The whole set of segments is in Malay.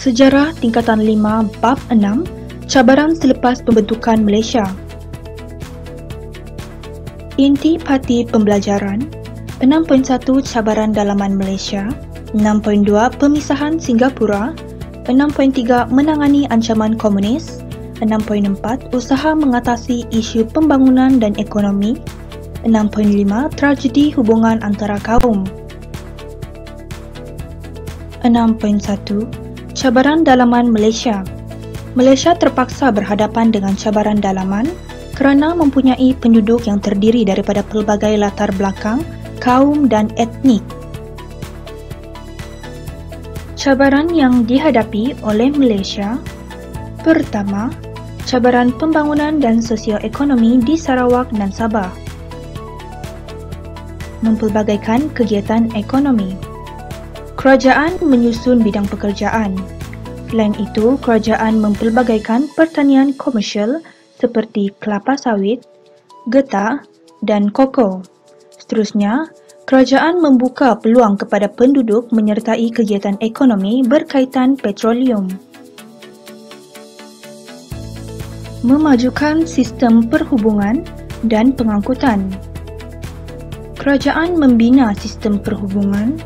Sejarah Tingkatan 5 Bab 6 Cabaran selepas pembentukan Malaysia. Inti parti pembelajaran 6.1 Cabaran dalaman Malaysia, 6.2 Pemisahan Singapura, 6.3 Menangani ancaman komunis, 6.4 Usaha mengatasi isu pembangunan dan ekonomi, 6.5 Tragedi hubungan antara kaum. 6.1 Cabaran dalaman Malaysia. Malaysia terpaksa berhadapan dengan cabaran dalaman kerana mempunyai penduduk yang terdiri daripada pelbagai latar belakang, kaum dan etnik. Cabaran yang dihadapi oleh Malaysia: pertama, cabaran pembangunan dan sosioekonomi di Sarawak dan Sabah. Mempelbagaikan kegiatan ekonomi. Kerajaan menyusun bidang pekerjaan. Selain itu, kerajaan mempelbagaikan pertanian komersial seperti kelapa sawit, getah dan koko. Seterusnya, kerajaan membuka peluang kepada penduduk menyertai kegiatan ekonomi berkaitan petroleum. Memajukan sistem perhubungan dan pengangkutan. Kerajaan membina sistem perhubungan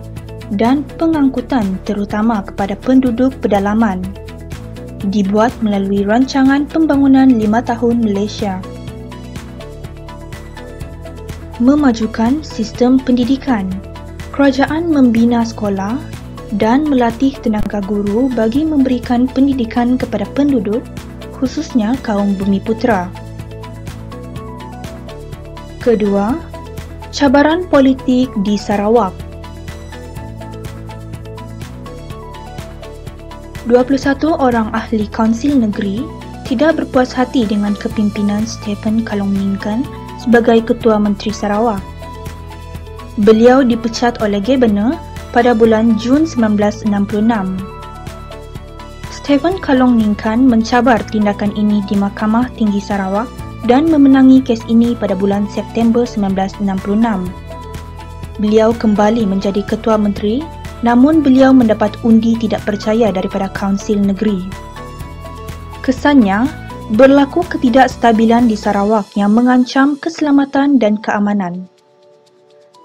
dan pengangkutan terutama kepada penduduk pedalaman. Dibuat melalui Rancangan Pembangunan 5 Tahun Malaysia. Memajukan sistem pendidikan. Kerajaan membina sekolah dan melatih tenaga guru bagi memberikan pendidikan kepada penduduk, khususnya kaum Bumiputera. Kedua, cabaran politik di Sarawak. 21 orang ahli Kaunsil Negeri tidak berpuas hati dengan kepimpinan Stephen Kalongningkan sebagai Ketua Menteri Sarawak. Beliau dipecat oleh Gabenor pada bulan Jun 1966. Stephen Kalongningkan mencabar tindakan ini di Mahkamah Tinggi Sarawak dan memenangi kes ini pada bulan September 1966. Beliau kembali menjadi Ketua Menteri, namun beliau mendapat undi tidak percaya daripada Kaunsil Negeri. Kesannya, berlaku ketidakstabilan di Sarawak yang mengancam keselamatan dan keamanan.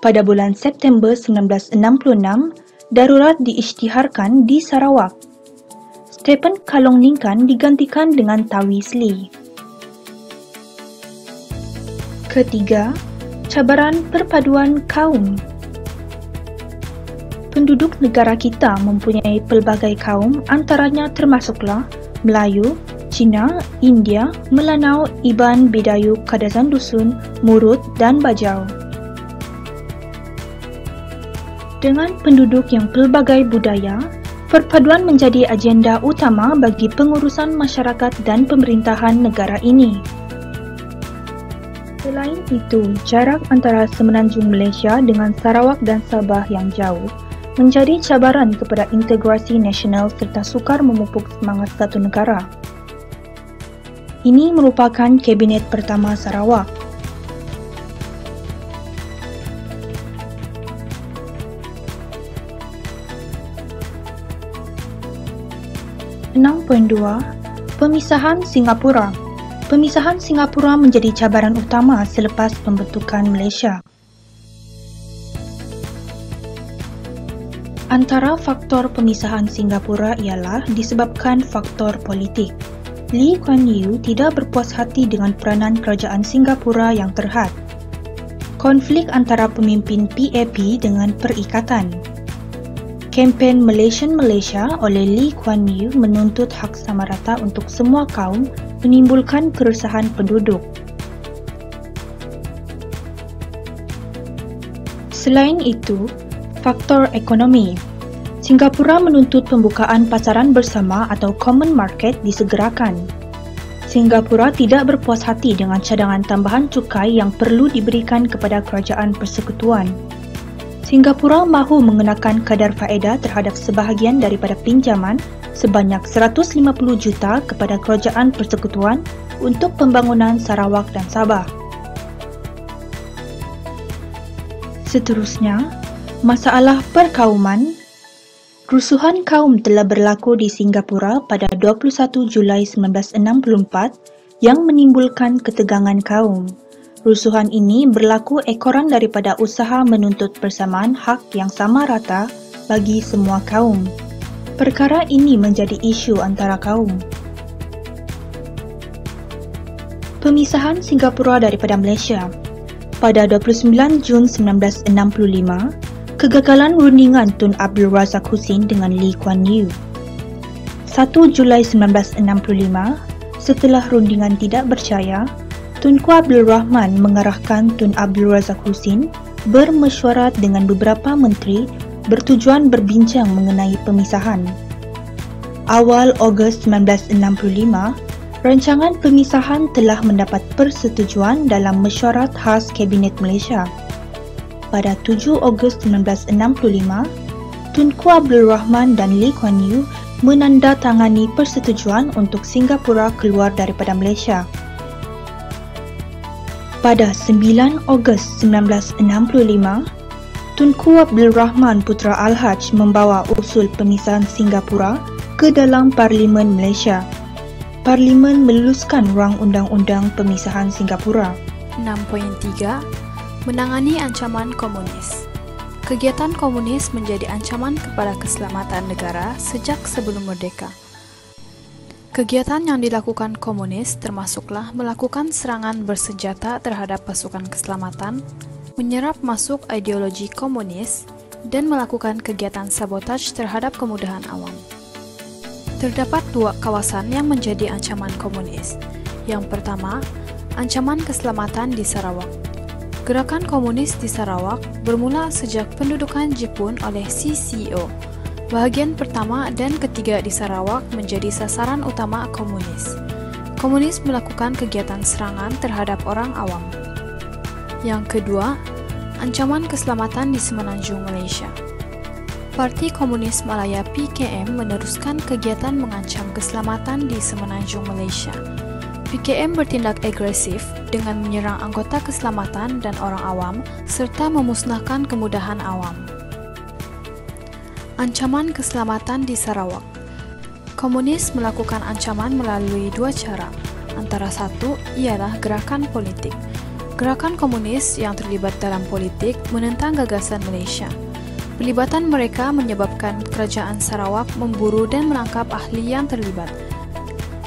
Pada bulan September 1966, darurat diisytiharkan di Sarawak. Stephen Kalongningkan digantikan dengan Tawis Lee. Ketiga, cabaran perpaduan kaum. Penduduk negara kita mempunyai pelbagai kaum, antaranya termasuklah Melayu, Cina, India, Melanau, Iban, Bidayu, Kadazan Dusun, Murut dan Bajau. Dengan penduduk yang pelbagai budaya, perpaduan menjadi agenda utama bagi pengurusan masyarakat dan pemerintahan negara ini. Selain itu, jarak antara semenanjung Malaysia dengan Sarawak dan Sabah yang jauh menjadi cabaran kepada integrasi nasional serta sukar memupuk semangat satu negara. Ini merupakan Kabinet pertama Sarawak. Pemisahan Singapura. Pemisahan Singapura menjadi cabaran utama selepas pembentukan Malaysia. Antara faktor pemisahan Singapura ialah disebabkan faktor politik. Lee Kuan Yew tidak berpuas hati dengan peranan kerajaan Singapura yang terhad. Konflik antara pemimpin PAP dengan perikatan. Kempen Malaysian Malaysia oleh Lee Kuan Yew menuntut hak sama rata untuk semua kaum menimbulkan keresahan penduduk. Selain itu, faktor ekonomi. Singapura menuntut pembukaan pasaran bersama atau common market disegerakan. Singapura tidak berpuas hati dengan cadangan tambahan cukai yang perlu diberikan kepada kerajaan persekutuan. Singapura mahu mengenakan kadar faedah terhadap sebahagian daripada pinjaman sebanyak 150 juta kepada kerajaan persekutuan untuk pembangunan Sarawak dan Sabah. Seterusnya, masalah perkauman. Kerusuhan kaum telah berlaku di Singapura pada 21 Julai 1964 yang menimbulkan ketegangan kaum. Kerusuhan ini berlaku ekoran daripada usaha menuntut persamaan hak yang sama rata bagi semua kaum. Perkara ini menjadi isu antara kaum. Pemisahan Singapura daripada Malaysia. Pada 29 Jun 1965, kegagalan rundingan Tun Abdul Razak Husin dengan Lee Kuan Yew. 1 Julai 1965, setelah rundingan tidak berjaya, Tunku Abdul Rahman mengarahkan Tun Abdul Razak Husin bermesyuarat dengan beberapa menteri bertujuan berbincang mengenai pemisahan. Awal Ogos 1965, rancangan pemisahan telah mendapat persetujuan dalam mesyuarat khas Kabinet Malaysia. Pada 7 Ogos 1965, Tunku Abdul Rahman dan Lee Kuan Yew menandatangani persetujuan untuk Singapura keluar daripada Malaysia. Pada 9 Ogos 1965, Tunku Abdul Rahman Putra Al-Haj membawa usul pemisahan Singapura ke dalam Parlimen Malaysia. Parlimen meluluskan rang undang-undang pemisahan Singapura. 6.3 Menangani ancaman komunis. Kegiatan komunis menjadi ancaman kepada keselamatan negara sejak sebelum merdeka. Kegiatan yang dilakukan komunis termasuklah melakukan serangan bersenjata terhadap pasukan keselamatan, menyerap masuk ideologi komunis, dan melakukan kegiatan sabotaj terhadap kemudahan awam. Terdapat dua kawasan yang menjadi ancaman komunis. Yang pertama, ancaman keselamatan di Sarawak. Gerakan komunis di Sarawak bermula sejak pendudukan Jepun oleh CCO. Bahagian pertama dan ketiga di Sarawak menjadi sasaran utama komunis. Komunis melakukan kegiatan serangan terhadap orang awam. Yang kedua, ancaman keselamatan di Semenanjung Malaysia. Parti Komunis Malaya PKM meneruskan kegiatan mengancam keselamatan di Semenanjung Malaysia. PKM bertindak agresif dengan menyerang anggota keselamatan dan orang awam serta memusnahkan kemudahan awam. Ancaman keselamatan di Sarawak. Komunis melakukan ancaman melalui dua cara. Antara satu ialah gerakan politik. Gerakan komunis yang terlibat dalam politik menentang gagasan Malaysia. Pelibatan mereka menyebabkan kerajaan Sarawak memburu dan menangkap ahli yang terlibat.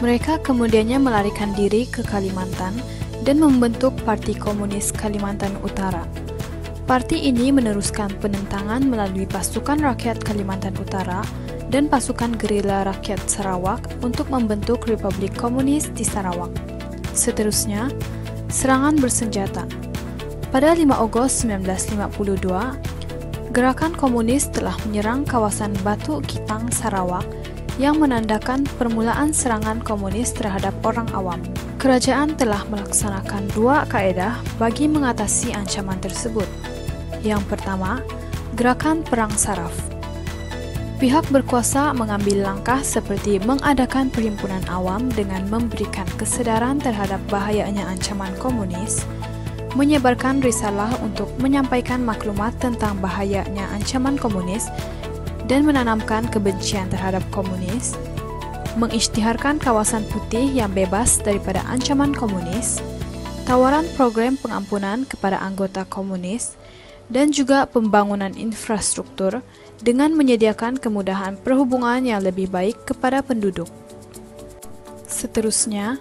Mereka kemudiannya melarikan diri ke Kalimantan dan membentuk Parti Komunis Kalimantan Utara. Parti ini meneruskan penentangan melalui Pasukan Rakyat Kalimantan Utara dan Pasukan Gerila Rakyat Sarawak untuk membentuk Republik Komunis di Sarawak. Seterusnya, serangan bersenjata. Pada 5 Ogos 1952, Gerakan Komunis telah menyerang kawasan Batu Kitang, Sarawak yang menandakan permulaan serangan komunis terhadap orang awam. Kerajaan telah melaksanakan dua kaedah bagi mengatasi ancaman tersebut. Yang pertama, gerakan perang saraf. Pihak berkuasa mengambil langkah seperti mengadakan perhimpunan awam dengan memberikan kesedaran terhadap bahayanya ancaman komunis, menyebarkan risalah untuk menyampaikan maklumat tentang bahayanya ancaman komunis dan menanamkan kebencian terhadap komunis, mengisytiharkan kawasan putih yang bebas daripada ancaman komunis, tawaran program pengampunan kepada anggota komunis, dan juga pembangunan infrastruktur dengan menyediakan kemudahan perhubungan yang lebih baik kepada penduduk. Seterusnya,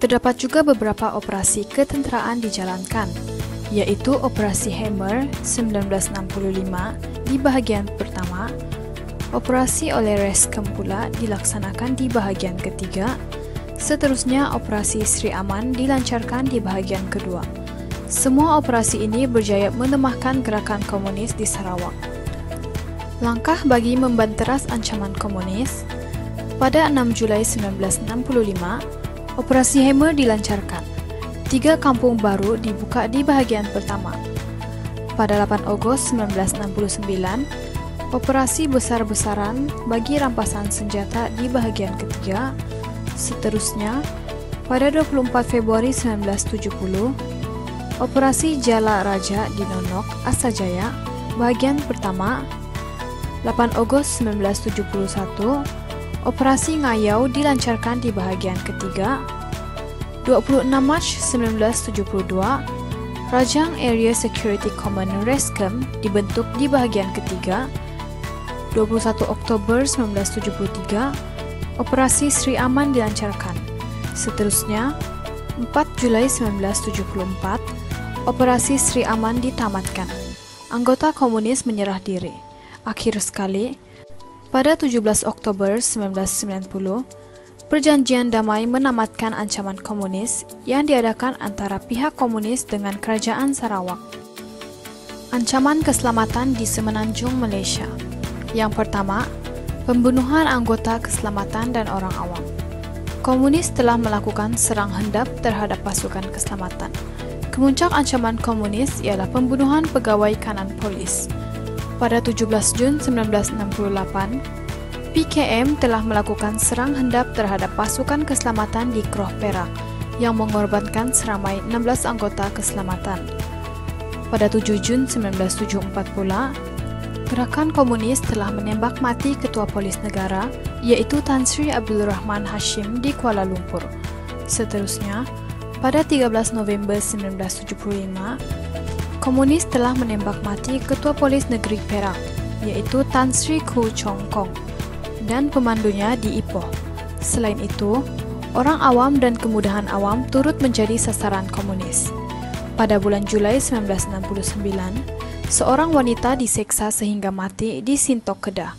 terdapat juga beberapa operasi ketenteraan dijalankan, yaitu Operasi Hammer 1965 di bahagian pertama, Operasi oleh Reskem pula dilaksanakan di bahagian ketiga, seterusnya Operasi Sri Aman dilancarkan di bahagian kedua. Semua operasi ini berjaya melemahkan gerakan komunis di Sarawak. Langkah bagi membanteras ancaman komunis. Pada 6 Julai 1965, Operasi Hammer dilancarkan. 3 kampung baru dibuka di bahagian pertama. Pada 8 Ogos 1969, operasi besar-besaran bagi rampasan senjata di bahagian ketiga. Seterusnya, pada 24 Februari 1970, Operasi Jala Raja di Nonok, Asajaya, bahagian pertama. 8 Ogos 1971, Operasi Ngayau dilancarkan di bahagian ketiga. 26 Mac 1972, Rajang Area Security Command RESCOM dibentuk di bahagian ketiga. 21 Oktober 1973, Operasi Sri Aman dilancarkan. Seterusnya, 4 Julai 1974, Operasi Sri Aman ditamatkan. Anggota komunis menyerah diri. Akhir sekali, pada 17 Oktober 1990, perjanjian damai menamatkan ancaman komunis yang diadakan antara pihak komunis dengan Kerajaan Sarawak. Ancaman keselamatan di Semenanjung Malaysia. Yang pertama, pembunuhan anggota keselamatan dan orang awam. Komunis telah melakukan serang hendap terhadap pasukan keselamatan. Kemuncak ancaman komunis ialah pembunuhan pegawai kanan polis. Pada 17 Jun 1968, PKM telah melakukan serang hendap terhadap pasukan keselamatan di Kroh Perak yang mengorbankan seramai 16 anggota keselamatan. Pada 7 Jun 1974 pula, Gerakan Komunis telah menembak mati Ketua Polis Negara iaitu Tan Sri Abdul Rahman Hashim di Kuala Lumpur. Seterusnya, pada 13 November 1975, Komunis telah menembak mati Ketua Polis Negeri Perak iaitu Tan Sri Koo Chong Kong dan pemandunya di Ipoh. Selain itu, orang awam dan kemudahan awam turut menjadi sasaran komunis. Pada bulan Julai 1969, seorang wanita diseksa sehingga mati di Sintok, Kedah.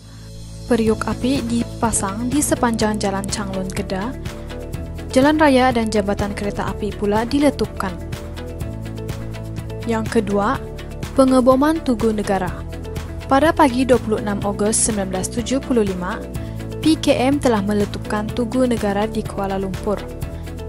Periuk api dipasang di sepanjang Jalan Changlun, Kedah. Jalan raya dan jambatan kereta api pula diletupkan. Yang kedua, pengeboman Tugu Negara. Pada pagi 26 Ogos 1975, PKM telah meletupkan Tugu Negara di Kuala Lumpur.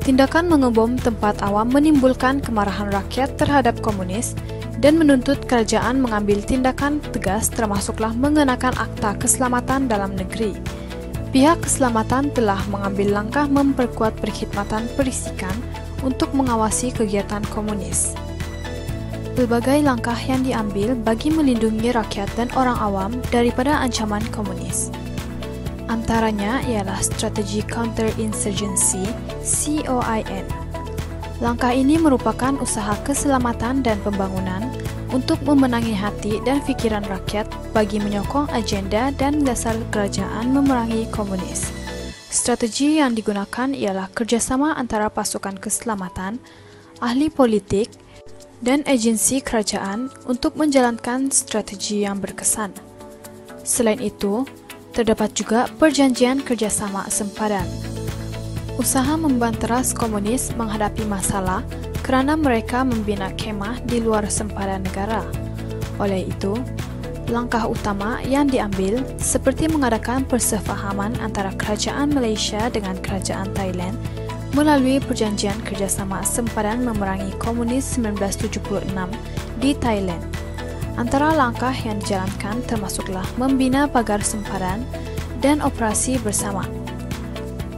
Tindakan mengebom tempat awam menimbulkan kemarahan rakyat terhadap komunis dan menuntut kerajaan mengambil tindakan tegas termasuklah mengenakan Akta Keselamatan Dalam Negeri. Pihak keselamatan telah mengambil langkah memperkuat perkhidmatan perisikan untuk mengawasi kegiatan komunis. Pelbagai langkah yang diambil bagi melindungi rakyat dan orang awam daripada ancaman komunis. Antaranya ialah strategi counterinsurgency (COIN). Langkah ini merupakan usaha keselamatan dan pembangunan untuk memenangi hati dan fikiran rakyat bagi menyokong agenda dan dasar kerajaan memerangi komunis. Strategi yang digunakan ialah kerjasama antara pasukan keselamatan, ahli politik, dan agensi kerajaan untuk menjalankan strategi yang berkesan. Selain itu, terdapat juga perjanjian kerjasama sempadan. Usaha membanteras komunis menghadapi masalah kerana mereka membina kemah di luar sempadan negara. Oleh itu, langkah utama yang diambil seperti mengadakan persefahaman antara kerajaan Malaysia dengan kerajaan Thailand melalui perjanjian kerjasama sempadan memerangi komunis 1976 di Thailand. Antara langkah yang dijalankan termasuklah membina pagar sempadan dan operasi bersama.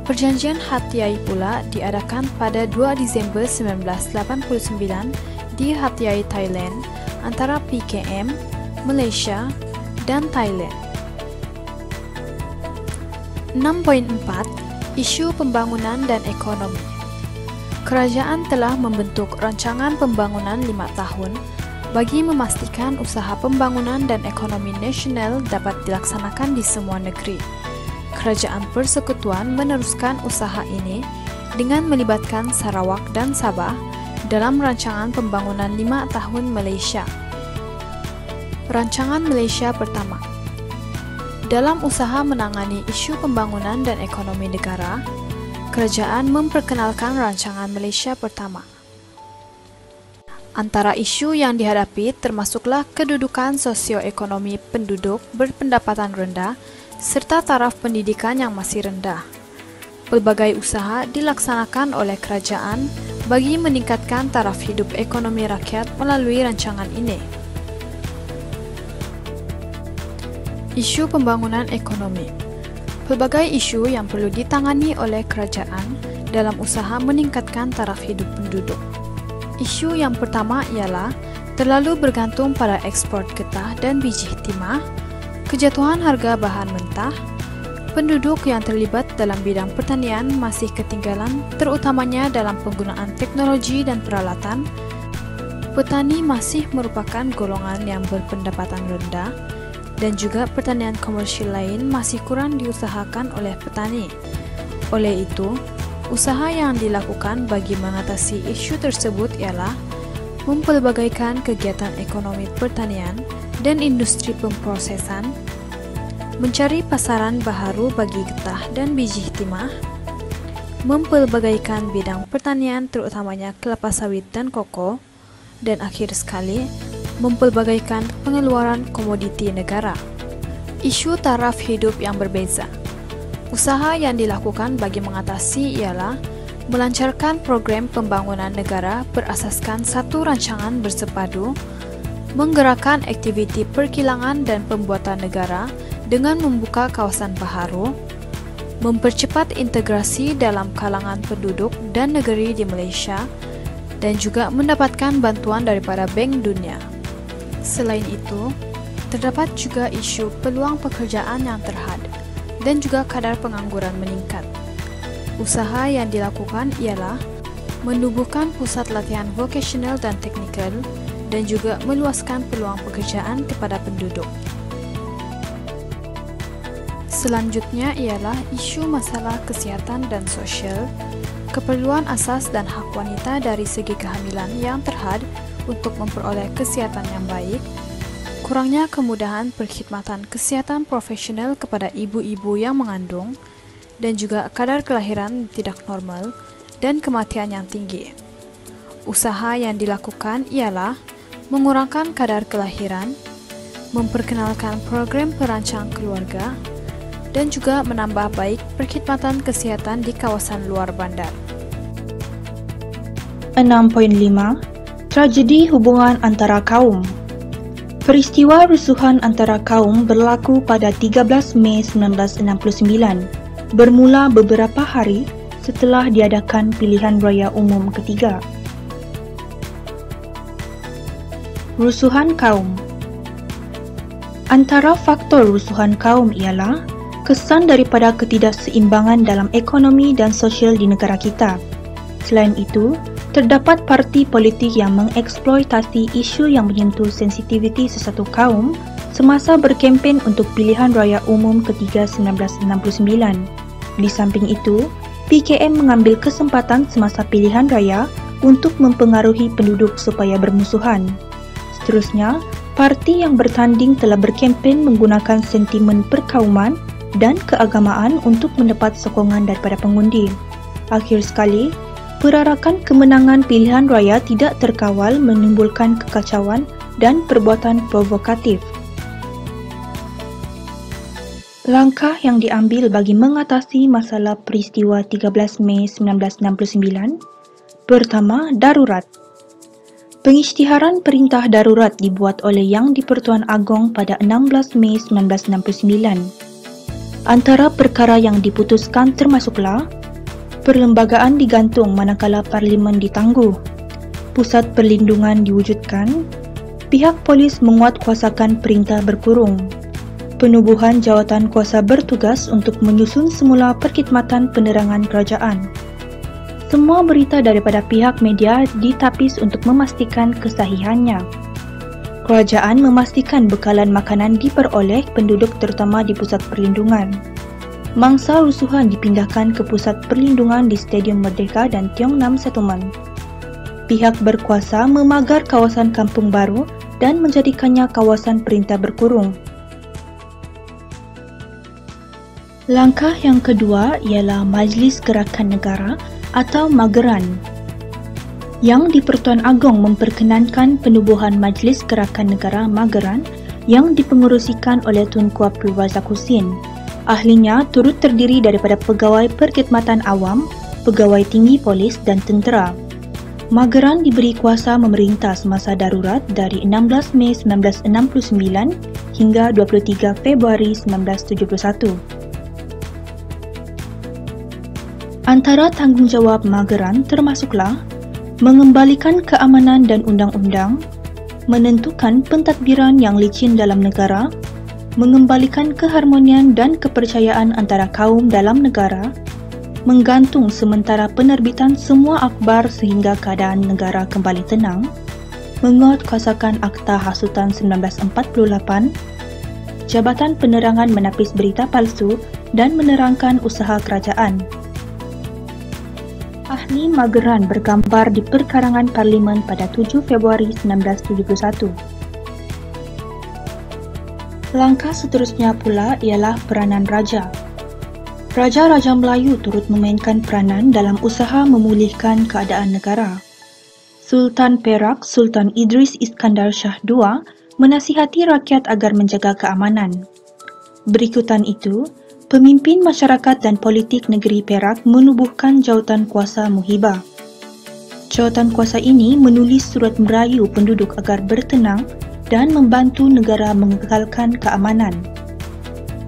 Perjanjian Hat Yai pula diadakan pada 2 Disember 1989 di Hat Yai, Thailand antara PKM, Malaysia dan Thailand. 6.4 Isu pembangunan dan ekonomi. Kerajaan telah membentuk rancangan pembangunan 5 tahun bagi memastikan usaha pembangunan dan ekonomi nasional dapat dilaksanakan di semua negeri. Kerajaan Persekutuan meneruskan usaha ini dengan melibatkan Sarawak dan Sabah dalam rancangan pembangunan 5 tahun Malaysia. Rancangan Malaysia pertama. Dalam usaha menangani isu pembangunan dan ekonomi negara, kerajaan memperkenalkan rancangan Malaysia pertama. Antara isu yang dihadapi termasuklah kedudukan sosioekonomi penduduk berpendapatan rendah serta taraf pendidikan yang masih rendah. Pelbagai usaha dilaksanakan oleh kerajaan bagi meningkatkan taraf hidup ekonomi rakyat melalui rancangan ini. Isu pembangunan ekonomi. Pelbagai isu yang perlu ditangani oleh kerajaan dalam usaha meningkatkan taraf hidup penduduk. Isu yang pertama ialah terlalu bergantung pada ekspor getah dan biji timah, kejatuhan harga bahan mentah, penduduk yang terlibat dalam bidang pertanian masih ketinggalan terutamanya dalam penggunaan teknologi dan peralatan, petani masih merupakan golongan yang berpendapatan rendah, dan juga pertanian komersial lain masih kurang diusahakan oleh petani. Oleh itu, usaha yang dilakukan bagi mengatasi isu tersebut ialah mempelbagaikan kegiatan ekonomi pertanian dan industri pemprosesan, mencari pasaran baharu bagi getah dan biji timah, mempelbagaikan bidang pertanian terutamanya kelapa sawit dan koko, dan akhir sekali, mempelbagaikan pengeluaran komoditi negara. Isu taraf hidup yang berbeza. Usaha yang dilakukan bagi mengatasi ialah melancarkan program pembangunan negara berasaskan satu rancangan bersepadu, menggerakkan aktiviti perkilangan dan pembuatan negara dengan membuka kawasan baharu, mempercepat integrasi dalam kalangan penduduk dan negeri di Malaysia, dan juga mendapatkan bantuan daripada Bank Dunia. Selain itu, terdapat juga isu peluang pekerjaan yang terhad dan juga kadar pengangguran meningkat. Usaha yang dilakukan ialah menubuhkan pusat latihan vokasional dan teknikal dan juga meluaskan peluang pekerjaan kepada penduduk. Selanjutnya ialah isu masalah kesihatan dan sosial, keperluan asas dan hak wanita dari segi kehamilan yang terhad untuk memperoleh kesihatan yang baik, kurangnya kemudahan perkhidmatan kesihatan profesional kepada ibu-ibu yang mengandung, dan juga kadar kelahiran tidak normal dan kematian yang tinggi. Usaha yang dilakukan ialah mengurangkan kadar kelahiran, memperkenalkan program perancang keluarga, dan juga menambah baik perkhidmatan kesihatan di kawasan luar bandar. 6.5. Tragedi hubungan antara kaum. Peristiwa rusuhan antara kaum berlaku pada 13 Mei 1969, bermula beberapa hari setelah diadakan pilihan raya umum ketiga. Rusuhan kaum. Antara faktor rusuhan kaum ialah kesan daripada ketidakseimbangan dalam ekonomi dan sosial di negara kita. Selain itu, terdapat parti politik yang mengeksploitasi isu yang menyentuh sensitiviti sesuatu kaum semasa berkempen untuk pilihan raya umum ketiga 1969. Di samping itu, PKM mengambil kesempatan semasa pilihan raya untuk mempengaruhi penduduk supaya bermusuhan. Seterusnya, parti yang bertanding telah berkempen menggunakan sentimen perkauman dan keagamaan untuk mendapat sokongan daripada pengundi. Akhir sekali, perarakan kemenangan pilihan raya tidak terkawal menimbulkan kekacauan dan perbuatan provokatif. Langkah yang diambil bagi mengatasi masalah peristiwa 13 Mei 1969. Pertama, darurat. Pengisytiharan perintah darurat dibuat oleh Yang di-Pertuan Agong pada 16 Mei 1969. Antara perkara yang diputuskan termasuklah perlembagaan digantung manakala parlimen ditangguh, pusat perlindungan diwujudkan, pihak polis menguatkuasakan perintah berkurung, penubuhan jawatan kuasa bertugas untuk menyusun semula perkhidmatan penerangan kerajaan. Semua berita daripada pihak media ditapis untuk memastikan kesahihannya. Kerajaan memastikan bekalan makanan diperoleh penduduk terutama di pusat perlindungan. Mangsa rusuhan dipindahkan ke pusat perlindungan di Stadium Merdeka dan Tiong Nam Settlement. Pihak berkuasa memagar kawasan Kampung Baru dan menjadikannya kawasan perintah berkurung. Langkah yang kedua ialah Majlis Gerakan Negara atau Mageran. Yang di-Pertuan Agong memperkenankan penubuhan Majlis Gerakan Negara Mageran yang dipengerusikan oleh Tunku Abdul Razak Husin. Ahlinya turut terdiri daripada pegawai perkhidmatan awam, pegawai tinggi polis dan tentera. Mageran diberi kuasa memerintah semasa darurat dari 16 Mei 1969 hingga 23 Februari 1971. Antara tanggungjawab Mageran termasuklah mengembalikan keamanan dan undang-undang, menentukan pentadbiran yang licin dalam negara, mengembalikan keharmonian dan kepercayaan antara kaum dalam negara, menggantung sementara penerbitan semua akhbar sehingga keadaan negara kembali tenang, menguatkuasakan Akta Hasutan 1948, Jabatan Penerangan menapis berita palsu dan menerangkan usaha kerajaan. Ahli mageran bergambar di perkarangan Parlimen pada 7 Februari 1971. Langkah seterusnya pula ialah peranan raja. Raja-raja Melayu turut memainkan peranan dalam usaha memulihkan keadaan negara. Sultan Perak, Sultan Idris Iskandar Shah II menasihati rakyat agar menjaga keamanan. Berikutan itu, pemimpin masyarakat dan politik negeri Perak menubuhkan jawatan kuasa muhibah. Jawatan kuasa ini menulis surat merayu penduduk agar bertenang dan membantu negara mengekalkan keamanan.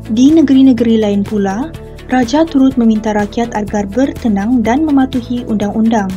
Di negeri-negeri lain pula, raja turut meminta rakyat agar bertenang dan mematuhi undang-undang.